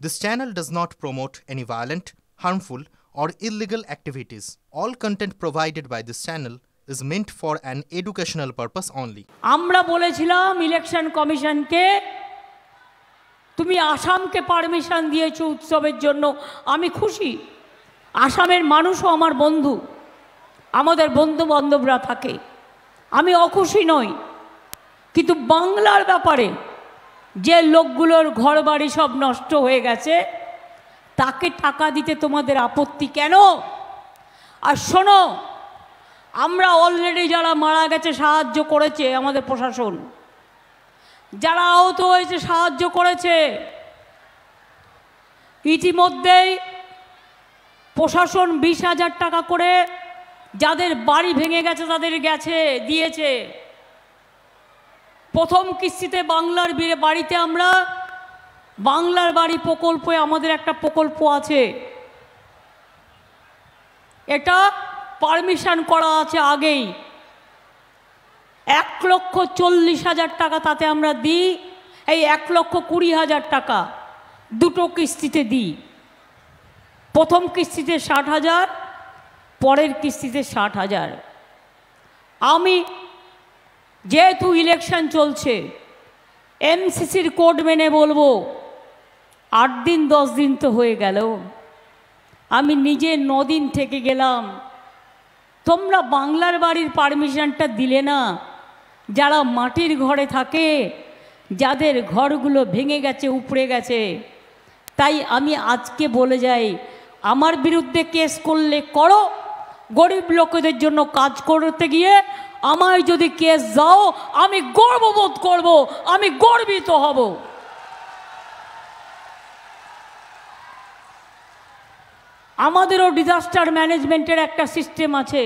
This channel does not promote any violent, harmful, or illegal activities. All content provided by this channel is meant for an educational purpose only. আমরা বলেছিলাম election কমিশনকে তুমি আসামকে permission দিয়েছো উৎসবের জন্য, আমি খুশি। আসামের মানুষও আমার বন্ধু, আমাদের বন্ধু বান্ধবরা থাকে, আমি অখুশি নই। কিন্তু বাংলার ব্যাপারে যে লোকগুলোর ঘরবাড়ি সব নষ্ট হয়ে গেছে তাকে টাকা দিতে তোমাদের আপত্তি কেন? আর শোনো, আমরা অলরেডি যারা মারা গেছে সাহায্য করেছে আমাদের প্রশাসন, যারা আহত হয়েছে সাহায্য করেছে। ইতিমধ্যেই প্রশাসন 20,000 টাকা করে যাদের বাড়ি ভেঙে গেছে তাদের দিয়েছে। প্রথম কিস্তিতে বাংলার বাড়িতে আমরা বাংলার বাড়ি প্রকল্পে আমাদের একটা প্রকল্প আছে, এটা পারমিশন করা আছে আগেই। 1,40,000 টাকা তাতে আমরা দিই, এই 1,20,000 টাকা দুটো কিস্তিতে দিই। প্রথম কিস্তিতে 60,000, পরের কিস্তিতে 60,000। আমি যেহেতু ইলেকশন চলছে, এমসিসির কোড মেনে বলবো 8 দিন 10 দিন তো হয়ে গেল, আমি নিজে 9 দিন থেকে গেলাম। তোমরা বাংলার বাড়ির পারমিশনটা দিলে না। যারা মাটির ঘরে থাকে, যাদের ঘরগুলো ভেঙে গেছে উপড়ে গেছে, তাই আমি আজকে বলে যাই, আমার বিরুদ্ধে কেস করলে করো, গরিব লোকেদের জন্য কাজ করতে গিয়ে আমায় যদি কেস দাও আমি গর্ববোধ করব, আমি গর্বিত হব। আমাদেরও ডিজাস্টার ম্যানেজমেন্টের একটা সিস্টেম আছে,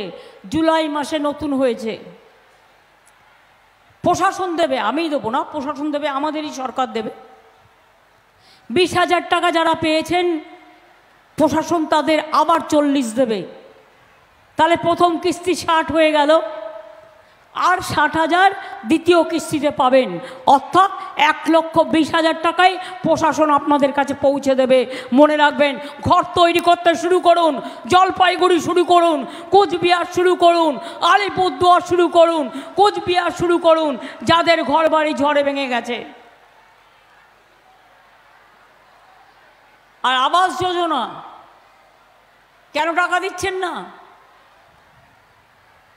জুলাই মাসে নতুন হয়েছে। প্রশাসন দেবে, আমিই দেবো না, প্রশাসন দেবে, আমাদেরই সরকার দেবে। 20,000 টাকা যারা পেয়েছেন প্রশাসন তাদের আবার 40 দেবে, তাহলে প্রথম কিস্তি 60 হয়ে গেল, আর 60,000 দ্বিতীয় কিস্তিতে পাবেন। অর্থাৎ 1,20,000 টাকায় প্রশাসন আপনাদের কাছে পৌঁছে দেবে। মনে রাখবেন, ঘর তৈরি করতে শুরু করুন, জলপাইগুড়ি শুরু করুন, কোচবিহার শুরু করুন, আলিপুরদুয়ার শুরু করুন, কোচবিহার শুরু করুন, যাদের ঘর বাড়ি ঝড়ে ভেঙে গেছে। আর আবাস যোজনা কেন টাকা দিচ্ছেন না?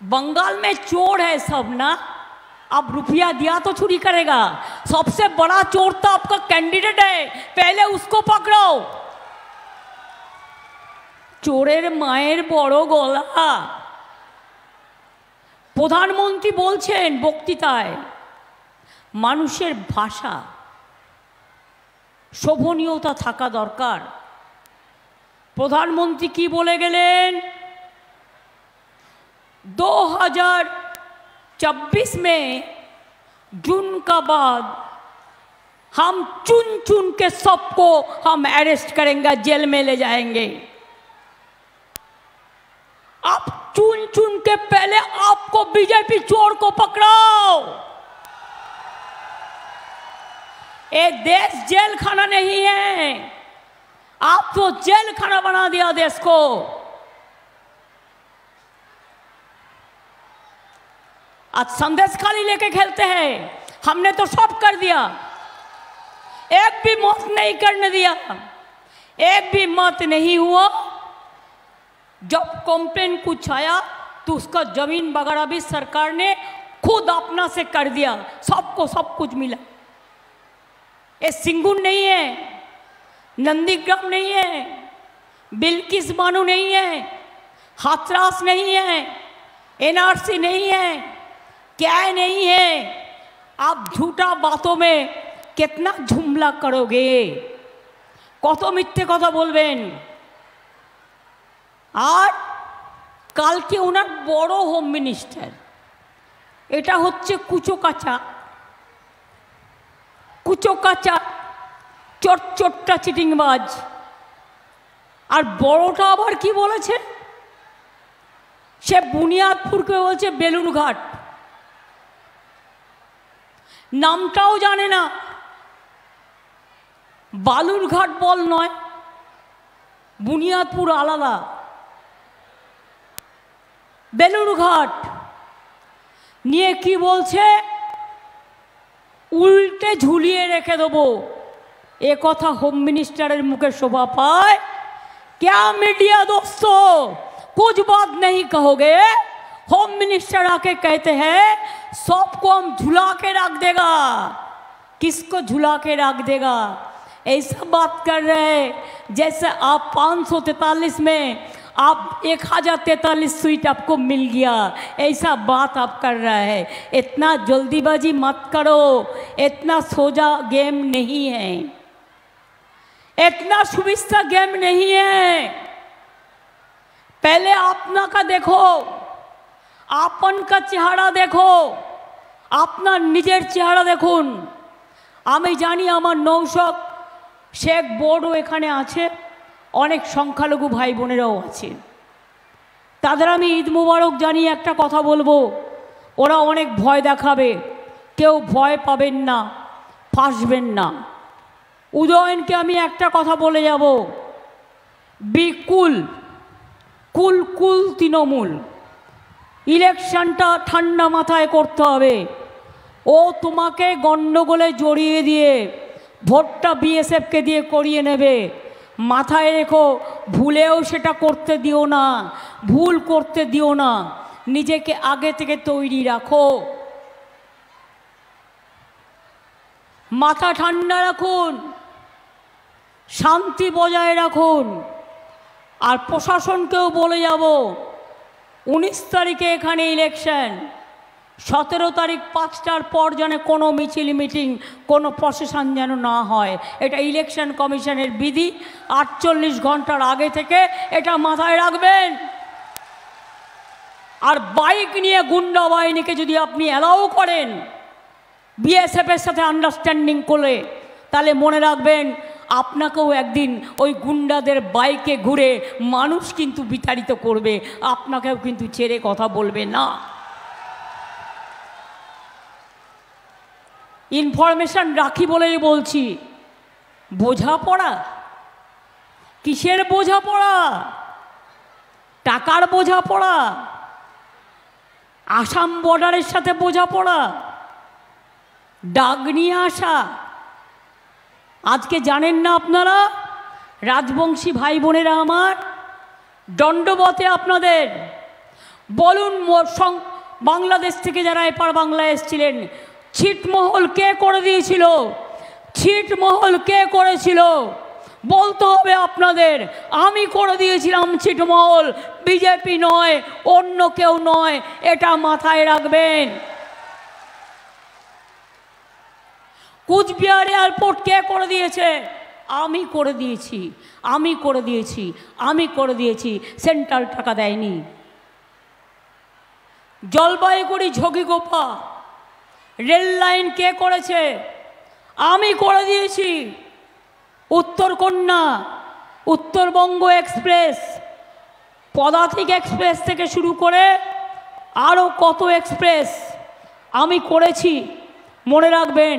बंगाल में चोर है सब ना, अब रुपया दिया तो चोरी करेगा। सबसे बड़ा चोर तो आपका कैंडिडेट है, पहले उसको पकड़ो। चोरेर माয়ের বড় গলা। প্রধানমন্ত্রী বলছেন বক্তৃতায়, মানুষের ভাষা শোভনীয়তা থাকা দরকার। প্রধানমন্ত্রী কি বলে গেলেন? 2024 में जून का बाद हम चुन चुन के सबको हम अरेस्ट करेंगे, जेल में ले जाएंगे। आप चुन चुन के पहले आपको बीजेपी चोर को पकड़ाओ। ये देश जेल खाना नहीं है, आप तो जेल खाना बना दिया देश को। आज संदेश खाली लेके खेलते हैं, हमने तो सब कर दिया, एक भी मत नहीं करने दिया, एक भी मत नहीं हुआ। जब कंप्लेन कुछ आया तो उसका जमीन वगैरह भी सरकार ने खुद अपना से कर दिया, सबको सब कुछ मिला। ये सिंगुर नहीं है, नंदीग्राम नहीं है, बिल्किस बानो नहीं है, हाथरस नहीं है, एनआरसी नहीं है, क्या नहीं है। आप झूठा बातों में कितना झुमला करोगे, কত মিথ্যে কথা বলবেন। আর কালকে ওনার বড় হোম মিনিস্টার, এটা হচ্ছে কুচোকাচা চোট্টা চিটিংবাজ। আর বড়টা আবার কি বলেছে, সে বুনিয়াদপুরকে বলছে বেলুনঘাট, নামটাও জানে না। বালুরঘাট বল নয়, বুনিয়াদপুর আলাদা, বেলুরঘাট নিয়ে কি বলছে, উল্টে ঝুলিয়ে রেখে দেবো। এ কথা হোম মিনিস্টারের মুখে শোভা পায়? क्या मीडिया दोस्तों, कुछ बात नहीं कहोगे? होम मिनिस्टर आके कहते हैं सबको हम झुला के रख देगा। किसको झुला के रख देगा? ऐसा बात कर रहे हैं जैसे आप 543 में आप 1043 सीट आपको मिल गया, ऐसा बात आप कर रहा है। इतना जल्दीबाजी मत करो, इतना सोजा गेम नहीं है, इतना सुविस्ता गेम नहीं है। पहले अपना का देखो, आपन का चेहरा देखो, अपना निजेर चेहरा देखुन। আমি জানি আমার নৌশক শেখ বোর্ডও এখানে আছে, অনেক সংখ্যালঘু ভাই বোনেরাও আছে, তাদের আমি ঈদ মুবারক জানিয়ে একটা কথা বলবো। ওরা অনেক ভয় দেখাবে, কেউ ভয় পাবেন না, ফাঁসবেন না। উদয়নকে আমি একটা কথা বলে যাব, বিকুল কুল কুল তৃণমূল, ইলেকশনটা ঠান্ডা মাথায় করতে হবে। ও তোমাকে গণ্ডগোলে জড়িয়ে দিয়ে ভোটটা বিএসএফকে দিয়ে করিয়ে নেবে, মাথায় রেখো। ভুলেও সেটা করতে দিও না, ভুল করতে দিও না, নিজেকে আগে থেকে তৈরি রাখো, মাথা ঠান্ডা রাখুন, শান্তি বজায় রাখুন। আর প্রশাসনকেও বলে যাব, 19 তারিখে এখানে ইলেকশন, 17 তারিখ 5টার পর যেন কোনো মিছিল মিটিং, কোনো প্রশাসন যেন না হয়। এটা ইলেকশন কমিশনের বিধি, 48 ঘন্টার আগে থেকে এটা মাথায় রাখবেন। আর বাইক নিয়ে গুন্ডা বাহিনীকে যদি আপনি অ্যালাউ করেন বিএসএফের সাথে আন্ডারস্ট্যান্ডিং করে, তাহলে মনে রাখবেন আপনাকেও একদিন ওই গুন্ডাদের বাইকে ঘুরে মানুষ কিন্তু বিতাড়িত করবে, আপনাকেও কিন্তু ছেড়ে কথা বলবে না। ইনফরমেশন রাখি বলেই বলছি, বোঝাপড়া কিসের বোঝাপড়া? টাকার বোঝাপড়া, আসাম বর্ডারের সাথে বোঝাপড়া, ডাক নিয়ে আসা। আজকে জানেন না আপনারা, রাজবংশী ভাই বোনেরা আমার, দণ্ডবতে আপনাদের বলুন, বাংলাদেশ থেকে যারা এপার বাংলায় এসেছিলেন, ছিটমহল কে করে দিয়েছিল? ছিটমহল কে করেছিল? বলতে হবে আপনাদের, আমি করে দিয়েছিলাম ছিটমহল, বিজেপি নয়, অন্য কেউ নয়, এটা মাথায় রাখবেন। কুচবিহার এয়ারপোর্ট কে করে দিয়েছে? আমি করে দিয়েছি, আমি করে দিয়েছি, আমি করে দিয়েছি, সেন্ট্রাল টাকা দেয়নি। জলপাইগুড়ি ঝগিগোপা রেল লাইন কে করেছে? আমি করে দিয়েছি। উত্তরকন্যা, উত্তরবঙ্গ এক্সপ্রেস, পদাতিক এক্সপ্রেস থেকে শুরু করে আরও কত এক্সপ্রেস আমি করেছি। মনে রাখবেন,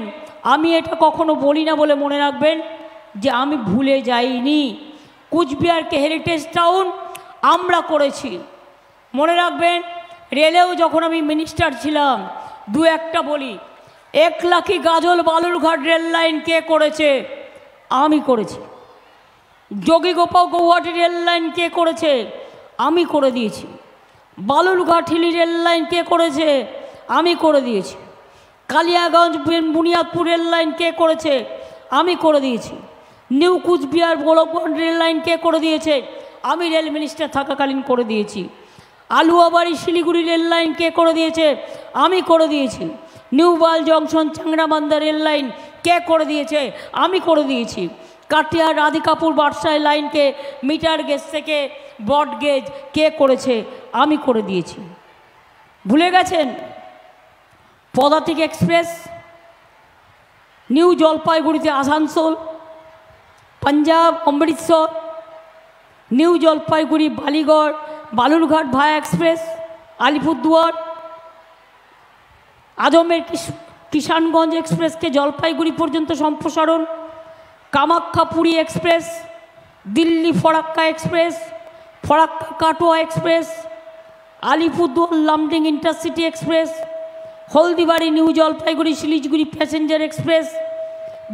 আমি এটা কখনো বলি না বলে মনে রাখবেন যে আমি ভুলে যাইনি। কুচবিহারকে হেরিটেজ টাউন আমরা করেছি। মনে রাখবেন, রেলেও যখন আমি মিনিস্টার ছিলাম, দু একটা বলি, 1 লাখি গাজল বালুরঘাট রেল লাইন কে করেছে? আমি করেছি। যোগীগোপা গৌহাটি রেল লাইন কে করেছে? আমি করে দিয়েছি। বালুরঘাট হিলি রেল লাইন কে করেছে? আমি করে দিয়েছি। কালিয়াগঞ্জ বুনিয়াদপুর রেল লাইন কে করেছে? আমি করে দিয়েছি। New Coochbehar Golokganj rail line কে করে দিয়েছে? আমি রেল মিনিস্টার থাকাকালীন করে দিয়েছি। আলুয়াবাড়ি শিলিগুড়ি রেল লাইন কে করে দিয়েছে? আমি করে দিয়েছি। নিউ বাল জংশন চাংরাবান্ধা রেল লাইন কে করে দিয়েছে? আমি করে দিয়েছি। কাটিয়ার রাধিকাপুর বাদশাহ লাইনকে মিটার গেজ থেকে ব্রড গেজ কে করেছে? আমি করে দিয়েছি। ভুলে গেছেন? পদাতিক এক্সপ্রেস নিউ জলপাইগুড়িতে আসানসোল, পাঞ্জাব অমৃতসর, নিউ জলপাইগুড়ি বালিগড় বালুরঘাট ভায়া এক্সপ্রেস, আলিপুরদুয়ার, আজমের কিষানগঞ্জ এক্সপ্রেসকে জলপাইগুড়ি পর্যন্ত সম্প্রসারণ, Kamakhya Puri express, Delhi Farakka express, Farakka Katwa express, Alipurduar Lumding intercity express, Haldibari new Jalpaiguri Siliguri passenger express,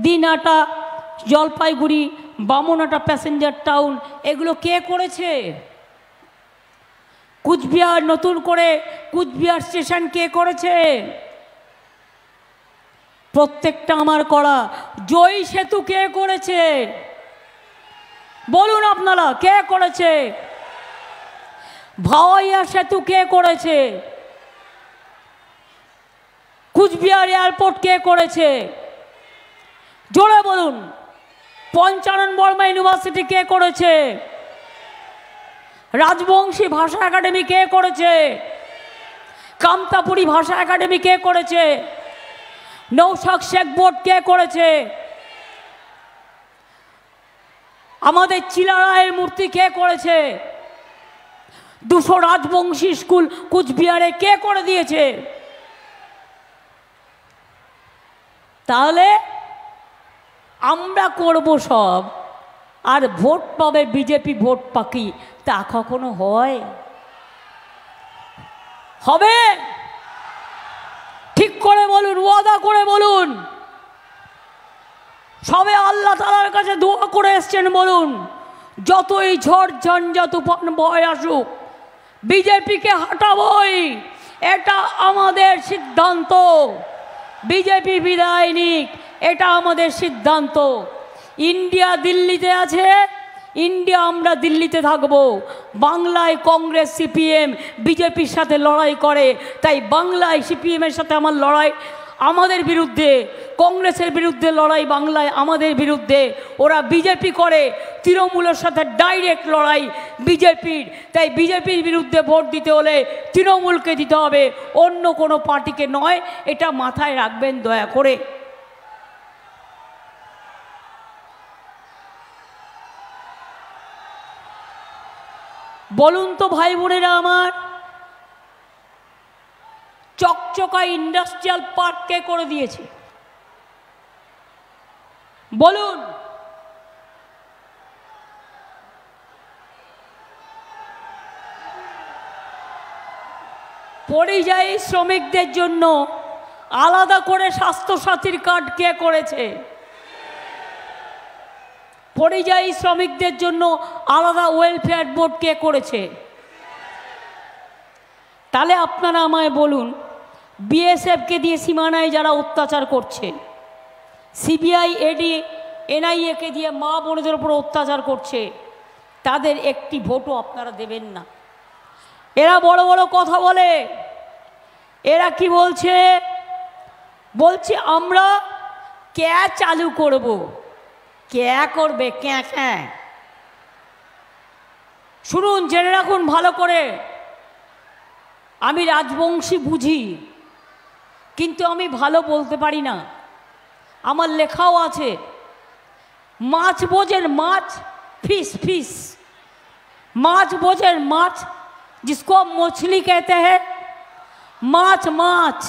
Dinhata Jalpaiguri Bamanhat passenger town, এগুলো কে করেছে? কুচবিহার নতুন করে কুচবিহার স্টেশন কে করেছে? প্রত্যেকটা আমার করা। জয় সেতু কে করেছে? বলুন আপনারা কে করেছে? ভাওয়াইয়া সেতু কে করেছে? কুচবিহার এয়ারপোর্ট কে করেছে? জোরে বলুন। পঞ্চানন বর্মা ইউনিভার্সিটি কে করেছে? রাজবংশী ভাষা একাডেমি কে করেছে? কামতাপুরী ভাষা একাডেমি কে করেছে? নৌশাদ শেখ বোর্ড কে করেছে? আমাদের চিলারায়ের মূর্তি কে করেছে? 200 রাজবংশী স্কুল কুচবিহারে কে করে দিয়েছে? তাহলে আমরা করব সব, আর ভোট পাবে বিজেপি, ভোট পাকি, তা কখনো হয়? হবে? ঠিক করে বলুন, ওয়াদা করে বলুন। সবে আল্লাহ তাআলার কাছে দোয়া করে এসছেন, বলুন যতই ঝড় ঝঞ্ঝা তুফান বয় আসুক বিজেপিকে হাঁটাবই, এটা আমাদের সিদ্ধান্ত। বিজেপি বিদায় নিক, এটা আমাদের সিদ্ধান্ত। ইন্ডিয়া দিল্লিতে আছে, ইন্ডিয়া আমরা দিল্লিতে থাকব। বাংলায় কংগ্রেস সিপিএম বিজেপির সাথে লড়াই করে, তাই বাংলায় সিপিএমের সাথে আমার লড়াই, আমাদের বিরুদ্ধে, কংগ্রেসের বিরুদ্ধে লড়াই বাংলায় আমাদের বিরুদ্ধে। ওরা বিজেপি করে, তৃণমূলের সাথে ডাইরেক্ট লড়াই বিজেপির, তাই বিজেপির বিরুদ্ধে ভোট দিতে হলে তৃণমূলকে দিতে হবে, অন্য কোনো পার্টিকে নয়। এটা মাথায় রাখবেন দয়া করে। বলুন তো ভাই বোনেরা আমার, চকচকা ইন্ডাস্ট্রিয়াল পার্ক কে করে দিয়েছে? বলুন। পরিযায়ী শ্রমিকদের জন্য আলাদা করে স্বাস্থ্যসাথীর কার্ড কে করেছে? পরিযায়ী শ্রমিকদের জন্য আলাদা ওয়েলফেয়ার বোর্ড কে করেছে? তাহলে আপনারা আমায় বলুন, বিএসএফকে দিয়ে সীমানায় যারা অত্যাচার করছে, সিবিআই, এডি, এনআইএকে দিয়ে মা বোনদের উপর অত্যাচার করছে, তাদের একটি ভোটও আপনারা দেবেন না। এরা বড় বড় কথা বলে, এরা কি বলছে? বলছে আমরা ক্যা চালু করব। ক্যা করবে? ক্যা ক্যা। শুনুন, জেনে রাখুন ভালো করে, আমি রাজবংশী বুঝি, কিন্তু আমি ভালো বলতে পারি না, আমার লেখাও আছে। মাছ বোঝেন মাছ, ফিশ ফিশ, মাছ বোঝেন মাছ, जिसको मछली कहते हैं, মাছ মাছ।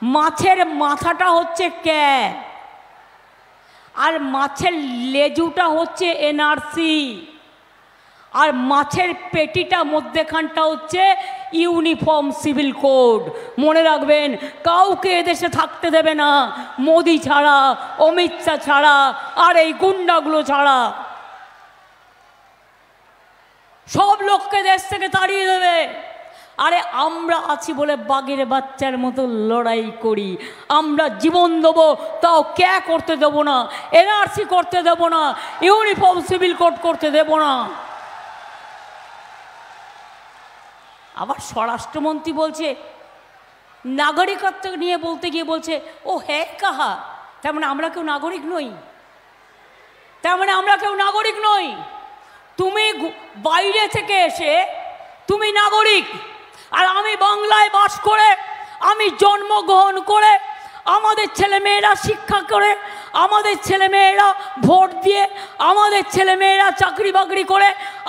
মাছের মাথাটা হচ্ছে ক্যা, আর মাছের লেজুটা হচ্ছে এনআরসি, আর মাছের পেটিটা মধ্যেখানটা হচ্ছে ইউনিফর্ম সিভিল কোড। মনে রাখবেন, কাউকে এদেশে থাকতে দেবে না মোদি ছাড়া, অমিত শাহ ছাড়া, আর এই গুন্ডাগুলো ছাড়া। সব লোককে দেশ থেকে তাড়িয়ে দেবে। আরে আমরা আছি বলে বাঘের বাচ্চার মতো লড়াই করি। আমরা জীবন দেবো, তাও ক্যা করতে দেবো না, এনআরসি করতে দেবো না, ইউনিফর্ম সিভিল কোড করতে দেবো না। আবার স্বরাষ্ট্রমন্ত্রী বলছে, নাগরিকত্ব নিয়ে বলতে গিয়ে বলছে, ও হ্যাঁ কাহা, তার মানে আমরা কেউ নাগরিক নই? তার মানে আমরা কেউ নাগরিক নই? তুমি বাইরে থেকে এসে তুমি নাগরিক, আর আমি বাংলায় বাস করে, আমি জন্মগ্রহণ করে, আমাদের ছেলেমেয়েরা শিক্ষা করে, আমাদের ছেলেমেয়েরা ভোট দিয়ে, আমাদের ছেলেমেয়েরা চাকরি বাকরি করে,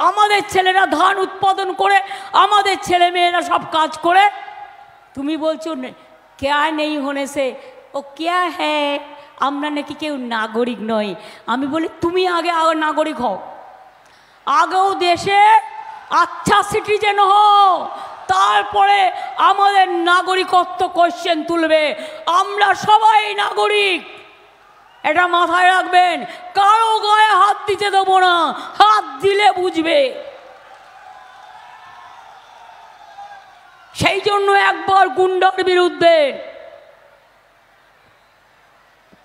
আমাদের ছেলেরা ধান উৎপাদন করে, আমাদের ছেলেমেয়েরা সব কাজ করে, তুমি বলছো ক্যা নেই হোনে সে ও ক্যা হ্যাঁ আমরা নাকি কেউ নাগরিক নয়। আমি বলি তুমি আগে নাগরিক হও, আগেও দেশে আচ্ছা সিটিজেন হও, তারপরে আমাদের নাগরিকত্ব কোশ্চেন তুলবে। আমরা সবাই নাগরিক, এটা মাথায় রাখবেন। কারো গায়ে হাত দিতে দেবো না, হাত দিলে বুঝবে। সেই জন্য একবার গুন্ডার বিরুদ্ধে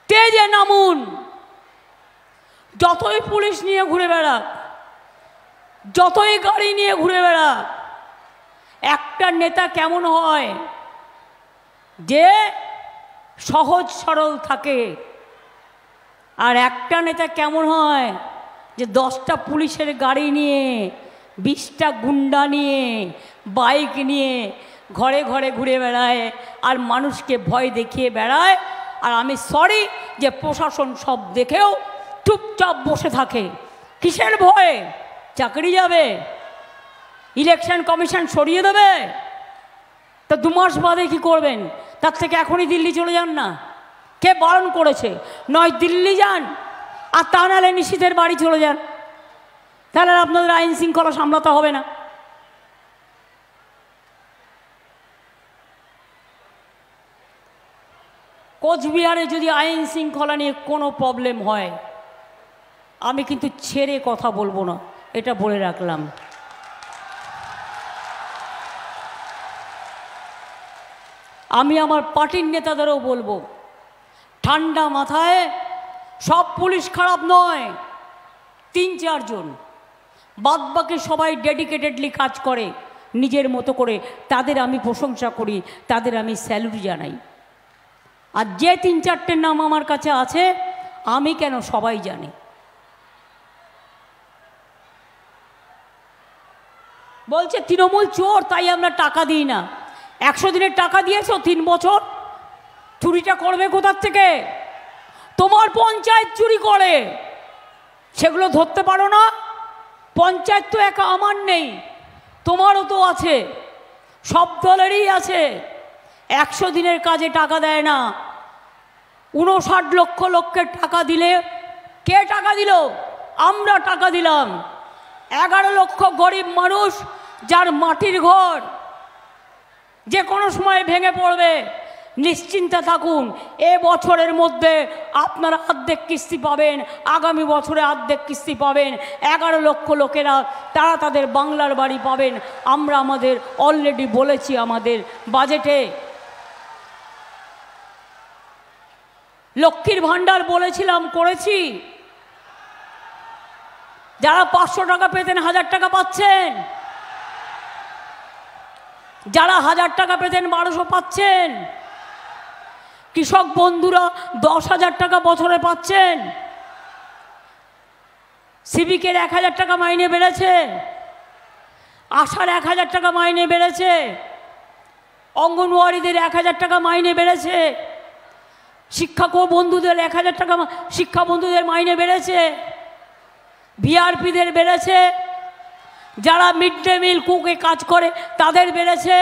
তেজে নামুন। যতই পুলিশ নিয়ে ঘুরে বেড়াক, যতই গাড়ি নিয়ে ঘুরে বেড়াক, একটা নেতা কেমন হয় যে সহজ সরল থাকে, আর একটা নেতা কেমন হয় যে 10টা পুলিশের গাড়ি নিয়ে, 20টা গুন্ডা নিয়ে, বাইক নিয়ে ঘরে ঘরে ঘুরে বেড়ায় আর মানুষকে ভয় দেখিয়ে বেড়ায়। আর আমি সরি যে প্রশাসন সব দেখেও চুপচাপ বসে থাকে। কিসের ভয়ে? চাকরি যাবে, ইলেকশন কমিশন সরিয়ে দেবে, তা 2 মাস বাদে কি করবেন? তার থেকে এখনই দিল্লি চলে যান না। কে বারণ করেছে? নয় দিল্লি যান, আর তা নাহলে নিশীথের বাড়ি চলে যান, তাহলে আপনাদের আইন শৃঙ্খলা সামলাতে হবে না। কোচবিহারে যদি আইন শৃঙ্খলা নিয়ে কোনো প্রবলেম হয়, আমি কিন্তু ছেড়ে কথা বলবো না, এটা বলে রাখলাম। আমি আমার পার্টির নেতাদেরও বলবো, ঠান্ডা মাথায়, সব পুলিশ খারাপ নয়, 3-4 জন, বাদবাকি সবাই ডেডিকেটেডলি কাজ করে নিজের মতো করে। তাদের আমি প্রশংসা করি, তাদের আমি স্যালুট জানাই। আর যে 3-4টের নাম আমার কাছে আছে, আমি কেন, সবাই জানে। বলছে তৃণমূল চোর, তাই আমরা টাকা দিই না। 100 দিনের টাকা দিয়েছো 3 বছর, চুরিটা করবে কোথার থেকে? তোমার পঞ্চায়েত চুরি করে, সেগুলো ধরতে পারো না? পঞ্চায়েত তো একা আমার নেই, তোমারও তো আছে, সব দলেরই আছে। 100 দিনের কাজে টাকা দেয় না। 59 লক্ষ লোকের টাকা দিলে, কে টাকা দিল? আমরা টাকা দিলাম। 11 লক্ষ গরিব মানুষ, যার মাটির ঘর যে কোনো সময় ভেঙে পড়বে, নিশ্চিন্তে থাকুন। এ বছরের মধ্যে আপনারা অর্ধেক কিস্তি পাবেন, আগামী বছরে অর্ধেক কিস্তি পাবেন। 11 লক্ষ লোকেরা তারা তাদের বাংলার বাড়ি পাবেন। আমরা আমাদের অলরেডি বলেছি, আমাদের বাজেটে লক্ষ্মীর ভাণ্ডার বলেছিলাম, করেছি। যারা 500 টাকা পেতেন 1000 টাকা পাচ্ছেন, যারা 1000 টাকা পেতেন 1200 পাচ্ছেন। কৃষক বন্ধুরা 10,000 টাকা বছরে পাচ্ছেন। সিভিকের 1000 টাকা মাইনে বেড়েছে, আশার 1000 টাকা মাইনে বেড়েছে, অঙ্গনওয়াড়িদের 1000 টাকা মাইনে বেড়েছে, শিক্ষক বন্ধুদের 1000 টাকা, শিক্ষা বন্ধুদের মাইনে বেড়েছে, ভিআরপিদের বেড়েছে, যারা মিড ডে মিল কুকে কাজ করে তাদের বেড়েছে,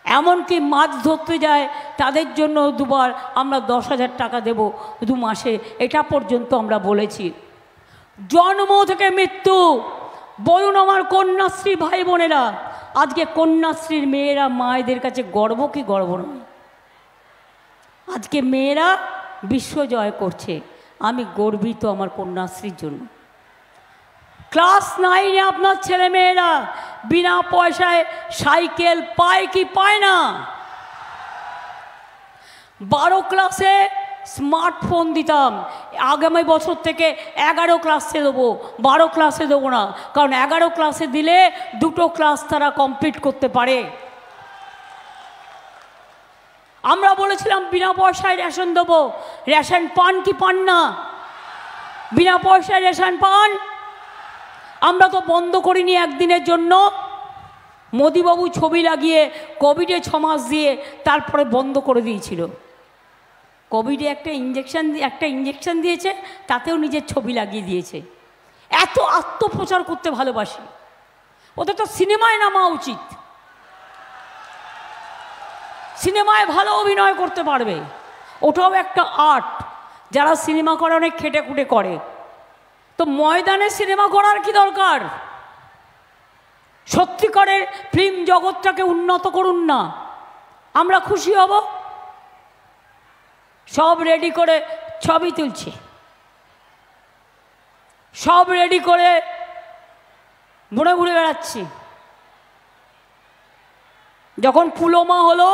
এমনকি মাছ ধরতে যায় তাদের জন্য 2বার আমরা 10,000 টাকা দেব 2 মাসে, এটা পর্যন্ত আমরা বলেছি। জন্ম থেকে মৃত্যু, বলুন আমার কন্যাশ্রী ভাই বোনেরা, আজকে কন্যাশ্রীর মেয়েরা মায়েদের কাছে গর্ব কি গর্ব নয়? আজকে মেয়েরা বিশ্ব জয় করছে, আমি গর্বিত আমার কন্যাশ্রীর জন্য। ক্লাস 9-এ আপনার ছেলে মেয়েরা বিনা পয়সায় সাইকেল পায় কি পায় না? 12 ক্লাসে স্মার্টফোন দিতাম, আগামী বছর থেকে 11 ক্লাসে দেবো, 12 ক্লাসে দেবো না, কারণ 11 ক্লাসে দিলে 2টো ক্লাস তারা কমপ্লিট করতে পারে। আমরা বলেছিলাম বিনা পয়সায় রেশন দেবো, রেশন পান কি পান না? বিনা পয়সায় রেশন পান? আমরা তো বন্ধ করিনি একদিনের জন্য। মোদিবাবু ছবি লাগিয়ে কোভিডে 6 মাস দিয়ে তারপরে বন্ধ করে দিয়েছিল। কোভিডে একটা ইঞ্জেকশন দিয়েছে, তাতেও নিজের ছবি লাগিয়ে দিয়েছে। এত আত্মপ্রচার করতে ভালোবাসি, ওদের তো সিনেমায় নামা উচিত। সিনেমায় ভালো অভিনয় করতে পারবে, ওটাও একটা আর্ট, যারা সিনেমা করে অনেক খেটে খুঁটে করে। তো ময়দানে সিনেমা করার কি দরকার? সত্যিকারের ফিল্ম জগৎটাকে উন্নত করুন না, আমরা খুশি হব। সব রেডি করে ছবি তুলছে, সব রেডি করে ঘুরে ঘুরে বেড়াচ্ছি। যখন পুলওয়ামা হলো,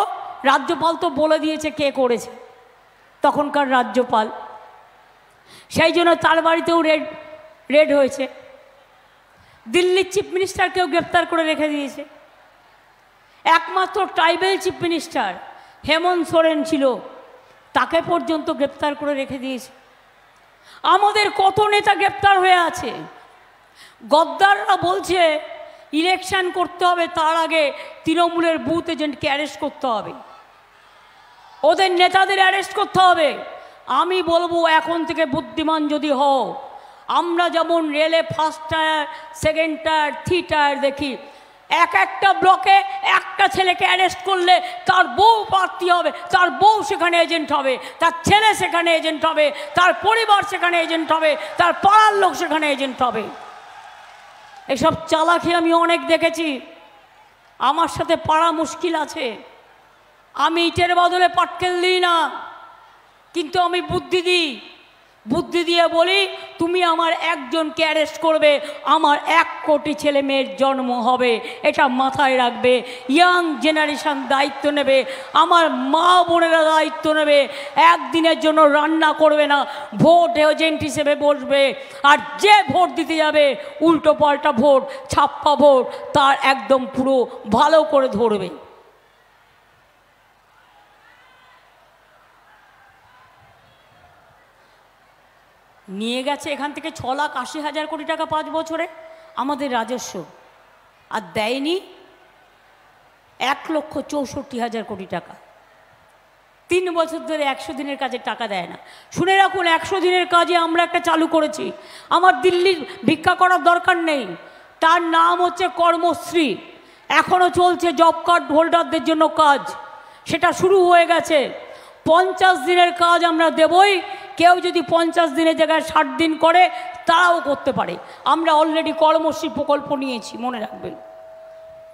রাজ্যপাল তো বলে দিয়েছে কে করেছে, তখনকার রাজ্যপাল, সেই জন্য তার বাড়িতেও রেড হয়েছে। দিল্লির চিফ মিনিস্টারকেও গ্রেপ্তার করে রেখে দিয়েছে। একমাত্র tribal chief minister Hemant Soren ছিল, তাকে পর্যন্ত গ্রেপ্তার করে রেখে দিয়েছে। আমাদের কত নেতা গ্রেপ্তার হয়ে আছে। গদ্দাররা বলছে ইলেকশন করতে হবে, তার আগে তৃণমূলের বুথ এজেন্টকে অ্যারেস্ট করতে হবে, ওদের নেতাদের অ্যারেস্ট করতে হবে। আমি বলবো এখন থেকে বুদ্ধিমান যদি হও, আমরা যেমন রেলে first tyre, second tyre, third tyre দেখি, একটা ব্লকে একটা ছেলেকে অ্যারেস্ট করলে তার বউ প্রার্থী হবে, তার বউ সেখানে এজেন্ট হবে, তার ছেলে সেখানে এজেন্ট হবে, তার পরিবার সেখানে এজেন্ট হবে, তার পাড়ার লোক সেখানে এজেন্ট হবে। এসব চালাকি আমি অনেক দেখেছি। আমার সাথে পাড়া মুশকিল আছে, আমি ইটের বদলে পাটকেল দিই না, কিন্তু আমি বুদ্ধি দিই। বুদ্ধি দিয়ে বলি তুমি আমার একজনকে অ্যারেস্ট করবে, আমার 1 কোটি ছেলে মেয়ের জন্ম হবে, এটা মাথায় রাখবে। ইয়াং জেনারেশন দায়িত্ব নেবে, আমার মা বোনেরা দায়িত্ব নেবে। একদিনের জন্য রান্না করবে না, ভোট এজেন্ট হিসেবে বসবে। আর যে ভোট দিতে যাবে উল্টো পাল্টা ভোট, ছাপ্পা ভোট, তার একদম পুরো ভালো করে ধরবে। নিয়ে গেছে এখান থেকে 6,80,000 কোটি টাকা 5 বছরে আমাদের রাজস্ব, আর দেয়নি 1,64,000 কোটি টাকা। 3 বছর ধরে 100 দিনের কাজে টাকা দেয় না। শুনে রাখুন, 100 দিনের কাজে আমরা একটা চালু করেছি। আমার দিল্লির ভিক্ষা করার দরকার নেই, তার নাম হচ্ছে কর্মশ্রী। এখনও চলছে জব কার্ড হোল্ডারদের জন্য কাজ, সেটা শুরু হয়ে গেছে। 50 দিনের কাজ আমরা দেবই। কেউ যদি 50 দিনের জায়গায় 60 দিন করে তারাও করতে পারে। আমরা অলরেডি কর্মশ্রী প্রকল্প নিয়েছি, মনে রাখবেন।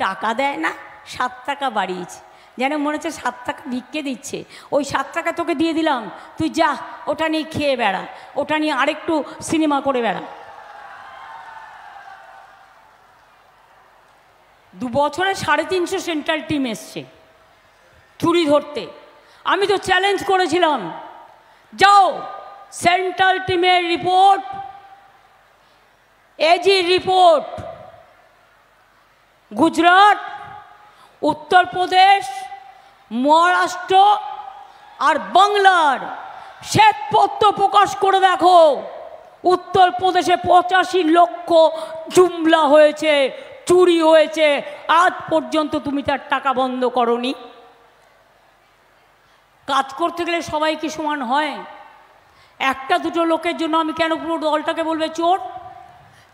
টাকা দেয় না, 7 টাকা বাড়িয়েছে, যেন মনে হচ্ছে 7 টাকা ভিক্ষে দিচ্ছে। ওই 7 টাকা তোকে দিয়ে দিলাম, তুই যা ওটা নিয়ে খেয়ে বেড়া, ওটা নিয়ে আরেকটু সিনেমা করে বেড়া। 2 বছরে 350 সেন্ট্রাল টিম এসছে চুরি ধরতে। আমি তো চ্যালেঞ্জ করেছিলাম, যাও সেন্ট্রাল টিমের report, AG report, Gujarat, Uttar Pradesh, Maharashtra আর বাংলার শ্বেতপত্র প্রকাশ করে দেখো। উত্তরপ্রদেশে 85 লক্ষ জুমলা হয়েছে, চুরি হয়েছে, আজ পর্যন্ত তুমি তার টাকা বন্ধ করনি। কাজ করতে গেলে সবাই কি সমান হয়? একটা দুটো লোকের জন্য আমি কেন পুরো দলটাকে বলবে চোর?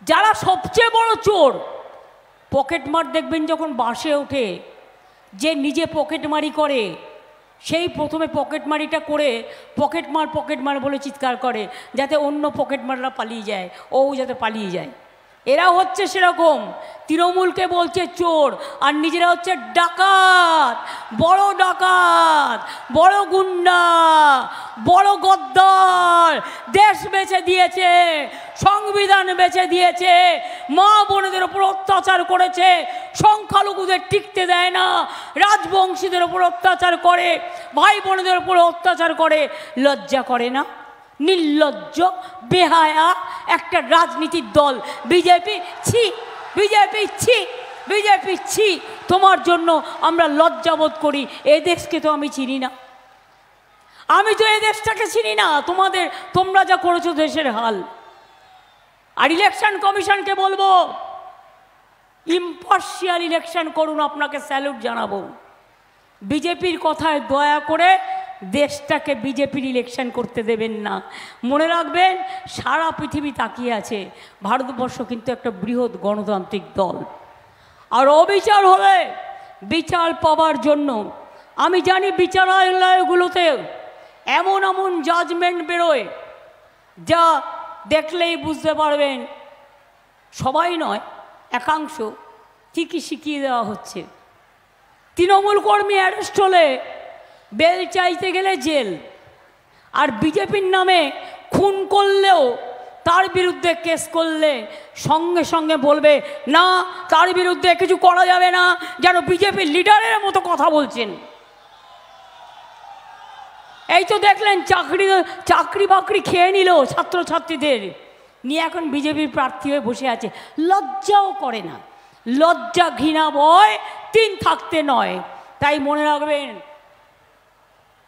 যারা সবচেয়ে বড় চোর, পকেটমার দেখবেন যখন বাসে ওঠে, যে নিজে পকেটমারি করে সেই প্রথমে পকেটমারিটা করে পকেটমার বলে চিৎকার করে, যাতে অন্য পকেটমাররা পালিয়ে যায়, ও যাতে পালিয়ে যায়। এরা হচ্ছে সেরকম, তৃণমূলকে বলছে চোর আর নিজেরা হচ্ছে ডাকাত, বড় ডাকাত, বড় গুন্ডা, বড় গদ্দার। দেশ বেচে দিয়েছে, সংবিধান বেচে দিয়েছে, মা বোনেদের উপর অত্যাচার করেছে, সংখ্যালঘুদের টিকতে দেয় না, রাজবংশীদের উপর অত্যাচার করে, ভাই বোনেদের উপর অত্যাচার করে। লজ্জা করে না? নির্লজ্জ বেহায়া একটা রাজনীতির দল বিজেপি। ছি বিজেপি, ছি বিজেপি, ছি। তোমার জন্য আমরা লজ্জাবোধ করি। এ দেশকে তো আমি চিনি না, আমি তো এই দেশটাকে চিনি না। তোমরা যা করেছো দেশের হাল। আর ইলেকশন কমিশনকে বলবো ইম্পার্শিয়াল ইলেকশন করুন, আপনাকে স্যালুট জানাবো। বিজেপির কথায় দয়া করে দেশটাকে বিজেপির ইলেকশন করতে দেবেন না। মনে রাখবেন, সারা পৃথিবী তাকিয়ে আছে, ভারতবর্ষ কিন্তু একটা বৃহৎ গণতান্ত্রিক দল। আর অবিচার হলে বিচার পাওয়ার জন্য আমি জানি বিচারালয়গুলোতে এমন এমন জাজমেন্ট বেরোয় যা দেখলেই বুঝতে পারবেন সবাই নয়, একাংশ ঠিকই শিখিয়ে দেওয়া হচ্ছে। তৃণমূল কর্মী অ্যারেস্ট হলে বেল চাইতে গেলে জেল, আর বিজেপির নামে খুন করলেও তার বিরুদ্ধে কেস করলে সঙ্গে সঙ্গে বলবে না, তার বিরুদ্ধে কিছু করা যাবে না, যেন বিজেপির লিডারের মতো কথা বলছেন। এই তো দেখলেন চাকরি বাকরি খেয়ে নিল ছাত্রছাত্রীদের, নিয়ে এখন বিজেপির প্রার্থী হয়ে বসে আছে, লজ্জাও করে না। লজ্জা ঘৃণা ভয় তিন থাকতে নয়। তাই মনে রাখবেন,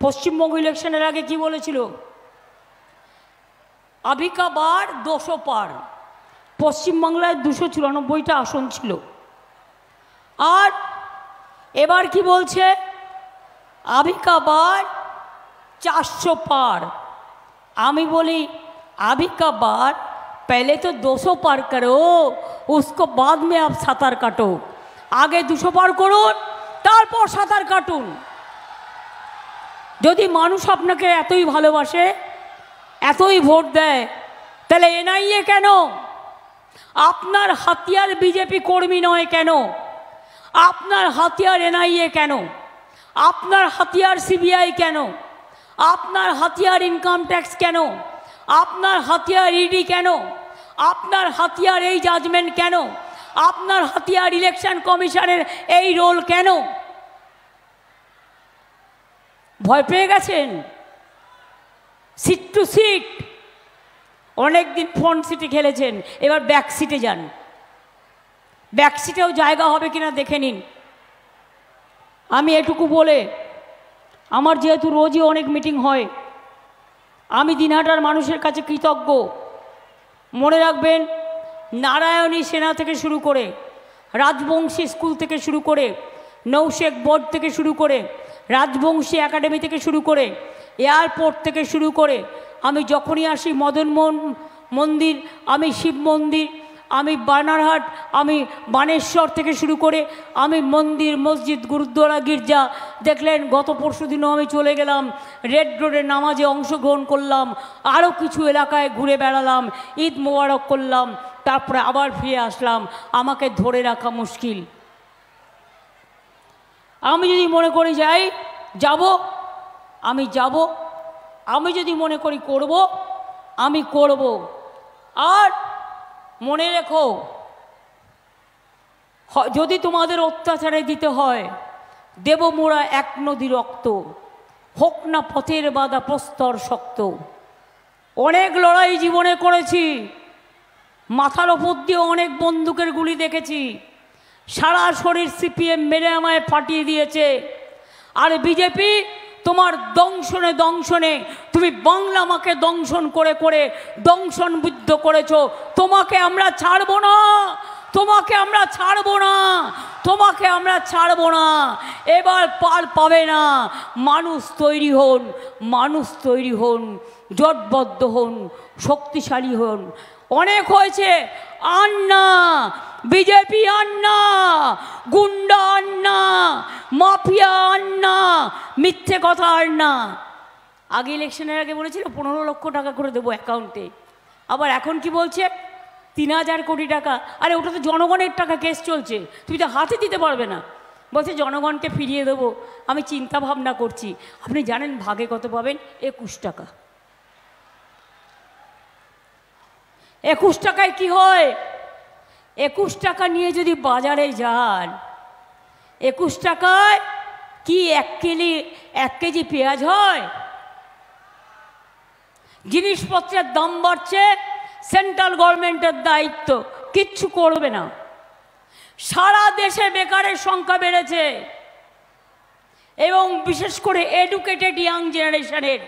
পশ্চিমবঙ্গ ইলেকশনের আগে কি বলেছিল? আবিকা বার 200 পার। পশ্চিমবাংলায় 294টা আসন ছিল। আর এবার কি বলছে? আবিকা বার 400 पार। आमी बोली अभी का बार पहले तो 200 पार करो, उसको बाद में आप सातार काटो। आगे 200 पार करुन, तारपर सातार काटुन। यदि मानुष आपनाके एतई भालोबाशे, एतई भोट देय, ताहले एनआईए केन? आपनार हाथियार बीजेपी कर्मी नय केन? आपनार हाथियार एनआईए केन? आपनार हाथियार सीबीआई केन? আপনার হাতিয়ার ইনকাম ট্যাক্স কেন? আপনার হাতিয়ার ইডি কেন? আপনার হাতিয়ার এই জাজমেন্ট কেন? আপনার হাতিয়ার ইলেকশন কমিশনের এই রোল কেন? ভয় পেয়ে গেছেন? সিট টু সিট, অনেক দিন ফ্রন্ট সিটে খেলেছেন, এবার ব্যাক সিটে যান। ব্যাক সিটেও জায়গা হবে কিনা দেখে নিন। আমি এটুকু বলে, আমার যেহেতু রোজই অনেক মিটিং হয়, আমি দিনহাটার মানুষের কাছে কৃতজ্ঞ। মনে রাখবেন, নারায়ণী সেনা থেকে শুরু করে, রাজবংশী স্কুল থেকে শুরু করে, নৌশেখ বোর্ড থেকে শুরু করে, রাজবংশী একাডেমি থেকে শুরু করে, এয়ারপোর্ট থেকে শুরু করে, আমি যখনই আসি মদনমোহন মন্দির, আমি শিব মন্দির, আমি বানারহাট, আমি বানেশ্বর থেকে শুরু করে আমি মন্দির, মসজিদ, গুরুদ্বারা, গির্জা দেখলেন। গত পরশু দিনও আমি চলে গেলাম, রেড রোডের নামাজে অংশগ্রহণ করলাম, আরও কিছু এলাকায় ঘুরে বেড়ালাম, ঈদ মোবারক করলাম, তারপরে আবার ফিরে আসলাম। আমাকে ধরে রাখা মুশকিল। আমি যদি মনে করি যাই যাব, আমি যাব। আমি যদি মনে করি করব, আমি করব। আর মনে রেখো, যদি তোমাদের অত্যাচারে দিতে হয়, দেব মোরা এক নদী রক্ত, হোক না পথের বাধা প্রস্তর শক্ত। অনেক লড়াই জীবনে করেছি, মাথার ওপর দিয়ে অনেক বন্দুকের গুলি দেখেছি, সারা শরীর সিপিএম মেরে আমায় ফাটিয়ে দিয়েছে। আর বিজেপি তোমার দংশনে দংশনে, তুমি বাংলা মাকে দংশন করে করে দংশন বুদ্ধ করেছো। তোমাকে আমরা ছাড়বো না, তোমাকে আমরা ছাড়বো না, তোমাকে আমরা ছাড়বো না। এবার পার পাবে না। মানুষ তৈরি হন, মানুষ তৈরি হন, জোটবদ্ধ হন, শক্তিশালী হন। অনেক হয়েছে, আন্না বিজেপি, আন্না গুন্ডা, আন্না মাফিয়া, আন্না মিথ্যে কথা আর না। আগে ইলেকশনের আগে বলেছিল 15 লক্ষ টাকা করে দেবো অ্যাকাউন্টে, আবার এখন কি বলছে 3000 কোটি টাকা। আরে ওটা তো জনগণের টাকা, কেস চলছে, তুমি তো হাতে দিতে পারবে না। বলছে জনগণকে ফিরিয়ে দেবো। আমি চিন্তা ভাবনা করছি। আপনি জানেন ভাগে কত পাবেন? 21 টাকা। 21 টাকায় কি হয়? 21 টাকা নিয়ে যদি বাজারে যান, 21 টাকায় কি 1 কেজি পেঁয়াজ হয়? জিনিসপত্রের দাম বাড়ছে, সেন্ট্রাল গভর্নমেন্টের দায়িত্ব, কিচ্ছু করবে না। সারা দেশে বেকারের সংখ্যা বেড়েছে, এবং বিশেষ করে এডুকেটেড ইয়াং জেনারেশনের।